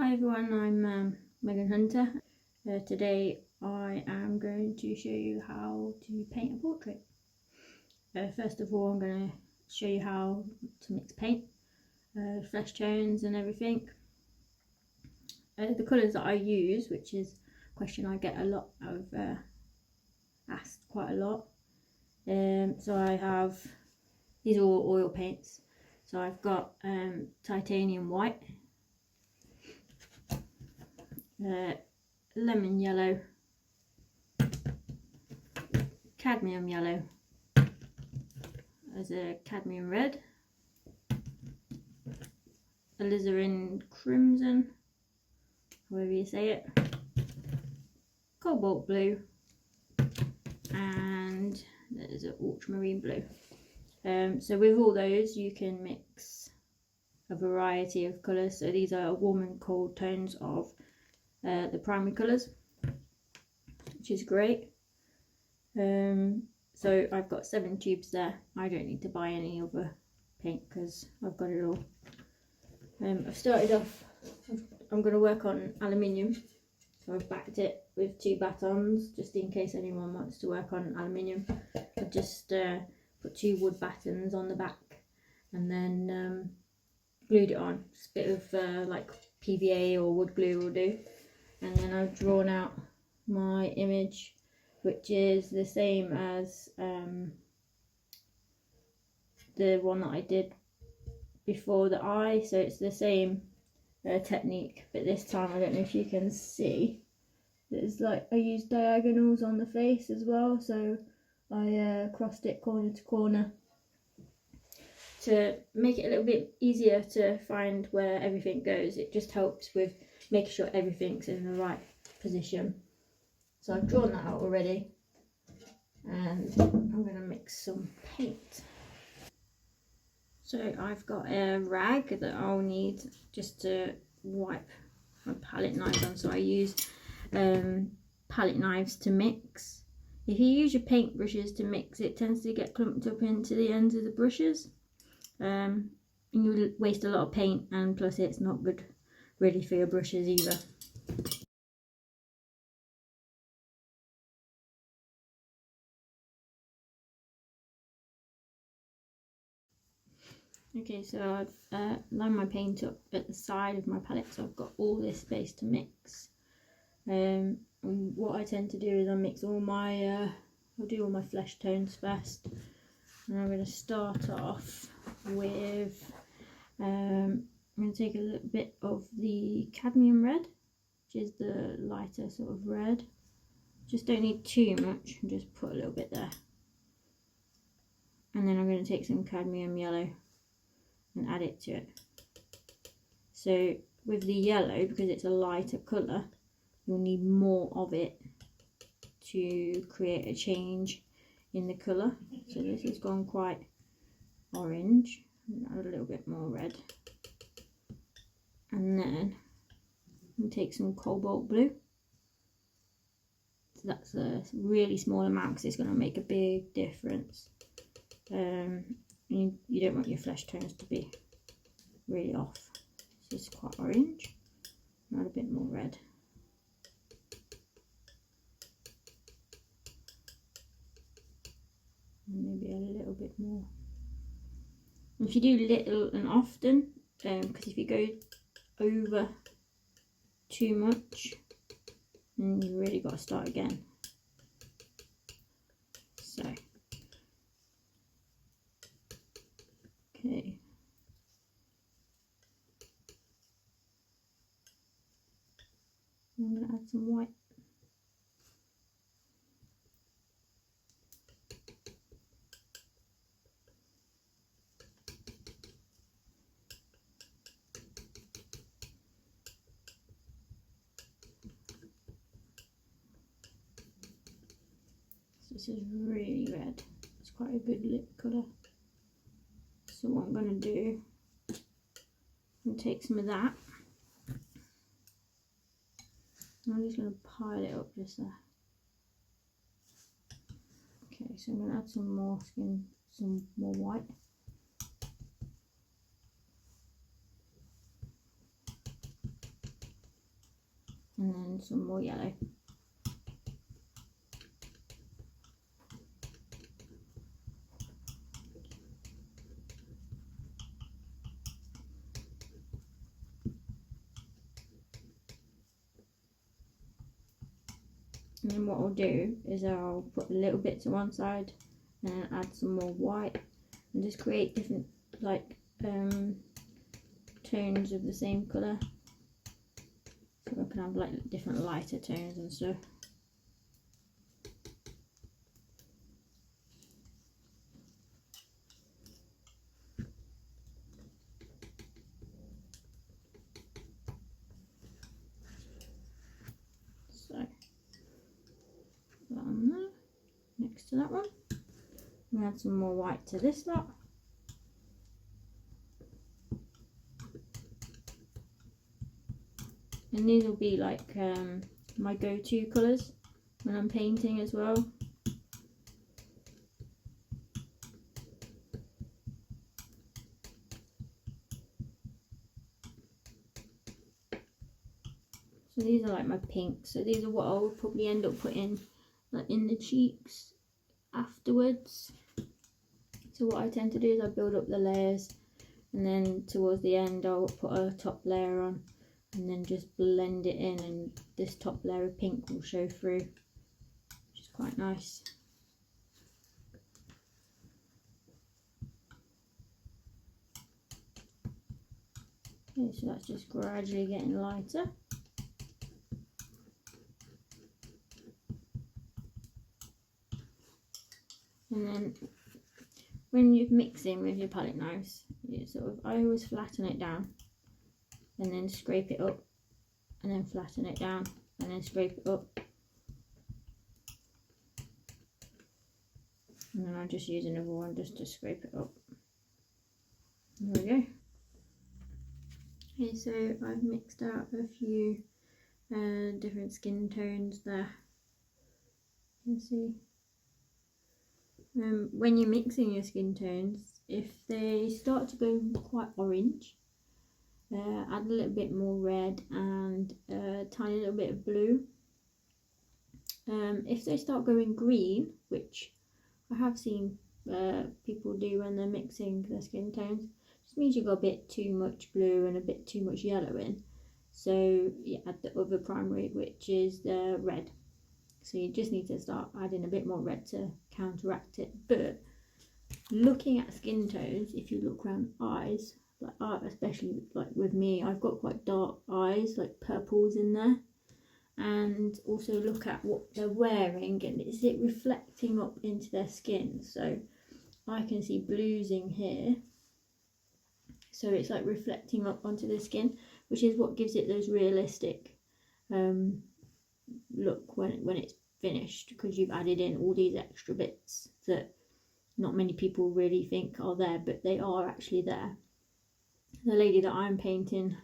Hi everyone, I'm Megan Hunter. Today I am going to show you how to paint a portrait. First of all, I'm going to show you how to mix paint, flesh tones and everything. The colours that I use, which is a question I get a lot of, asked quite a lot. So I have, these are all oil paints. So I've got titanium white, lemon yellow, cadmium yellow, as a cadmium red, alizarin crimson, however you say it, cobalt blue, and there's an ultramarine blue. So with all those you can mix a variety of colours. So these are warm and cold tones of the primary colours, which is great. So I've got 7 tubes there. I don't need to buy any other paint because I've got it all. I've started off, I'm going to work on aluminium, so I've backed it with 2 batons just in case anyone wants to work on aluminium. I've just put 2 wood batons on the back and then glued it on. Just a bit of like PVA or wood glue will do, and then I've drawn out my image, which is the same as the one that I did before the eye. So it's the same technique, but this time I don't know if you can see, there's like, I used diagonals on the face as well, so I crossed it corner to corner to make it a little bit easier to find where everything goes. It just helps with making sure everything's in the right position. So I've drawn that out already, and I'm going to mix some paint. So I've got a rag that I'll need just to wipe my palette knives on. So I use palette knives to mix. If you use your paint brushes to mix, it tends to get clumped up into the ends of the brushes, and you'll waste a lot of paint, and plus it's not good really for your brushes either. Okay, so I've lined my paint up at the side of my palette, so I've got all this space to mix. And what I tend to do is I mix all my, I'll do all my flesh tones first. And I'm going to start off with, I'm going to take a little bit of the cadmium red, which is the lighter sort of red. Just don't need too much, just put a little bit there. And then I'm going to take some cadmium yellow and add it to it. So with the yellow, because it's a lighter colour, you'll need more of it to create a change in the colour. So this has gone quite orange, add a little bit more red, and then we'll take some cobalt blue. So that's a really small amount because it's going to make a big difference. You don't want your flesh tones to be really off. This is quite orange. Add a bit more red. And maybe a little bit more. If you do little and often, because if you go over too much, then you've really got to start again. So, okay. I'm going to add some white. This is really red. It's quite a good lip colour. So what I'm going to do, I'm going to take some of that. I'm just going to pile it up just there. Okay, so I'm going to add some more skin, some more white. and then some more yellow. And then what I'll do is I'll put a little bit to one side and add some more white and just create different like tones of the same colour. So I can have like different lighter tones and stuff. So that on there, next to that one. And add some more white to this lot. And these will be like my go-to colours when I'm painting as well. So these are like my pinks. So these are what I would probably end up putting like in the cheeks afterwards. So what I tend to do is I build up the layers, and then towards the end I'll put a top layer on and then just blend it in, and this top layer of pink will show through, which is quite nice. Okay, so that's just gradually getting lighter. And then when you're mixing with your palette knives, I always flatten it down and then scrape it up, and then flatten it down and then scrape it up. And then I'll just use another one just to scrape it up. There we go. Okay, so I've mixed out a few different skin tones there. You can see. When you're mixing your skin tones, if they start to go quite orange, add a little bit more red and a tiny little bit of blue. If they start going green, which I have seen people do when they're mixing their skin tones, just means you've got a bit too much blue and a bit too much yellow in. So you add the other primary, which is the red. So you just need to start adding a bit more red to counteract it. But looking at skin tones, if you look around eyes, like especially like with me, I've got quite dark eyes, like purples in there. And also look at what they're wearing, and is it reflecting up into their skin? So I can see blues in here. So it's like reflecting up onto the skin, which is what gives it those realistic look when it's finished, because you've added in all these extra bits that not many people really think are there, but they are actually there. The lady that I'm painting,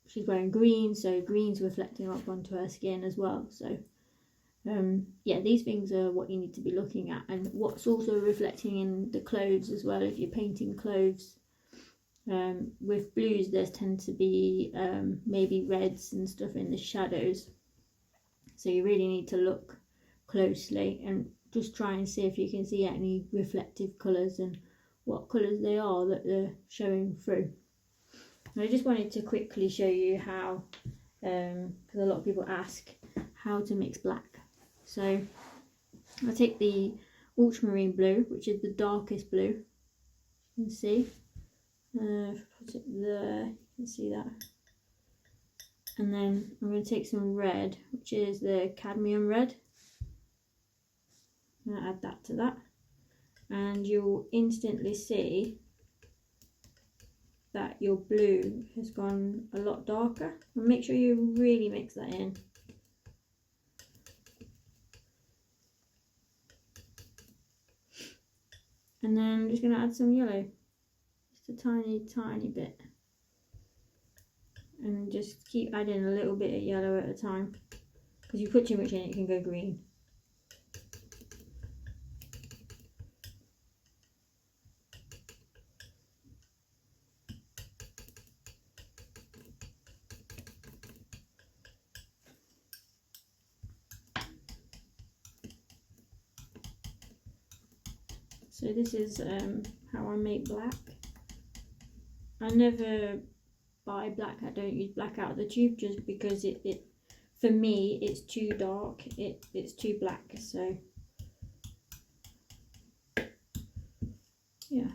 she's wearing green, so green's reflecting up onto her skin as well. So yeah, these things are what you need to be looking at, and what's also reflecting in the clothes as well. If you're painting clothes with blues, there tend to be maybe reds and stuff in the shadows. So you really need to look closely and just try and see if you can see any reflective colours and what colours they are that they're showing through. And I just wanted to quickly show you how, because a lot of people ask how to mix black. So I take the ultramarine blue, which is the darkest blue, you can see. Put it there, you can see that. And then I'm going to take some red, which is the cadmium red. I'm going to add that to that. And you'll instantly see that your blue has gone a lot darker. And make sure you really mix that in. And then I'm just going to add some yellow. Just a tiny bit. And just keep adding a little bit of yellow at a time, because you put too much in it can go green. So this is how I make black. I never buy black. I don't use black out of the tube just because it for me it's too dark. It's too black. So yeah.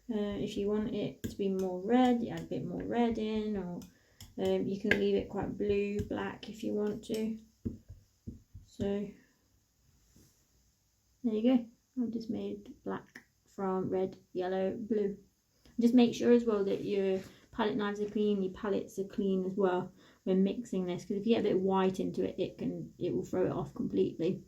If you want it to be more red, you add a bit more red in, or you can leave it quite blue, black if you want to. So there you go. I've just made black from red, yellow, blue. Just make sure as well that your palette knives are clean, your palettes are clean as well when mixing this, because if you get a bit of white into it, it will throw it off completely.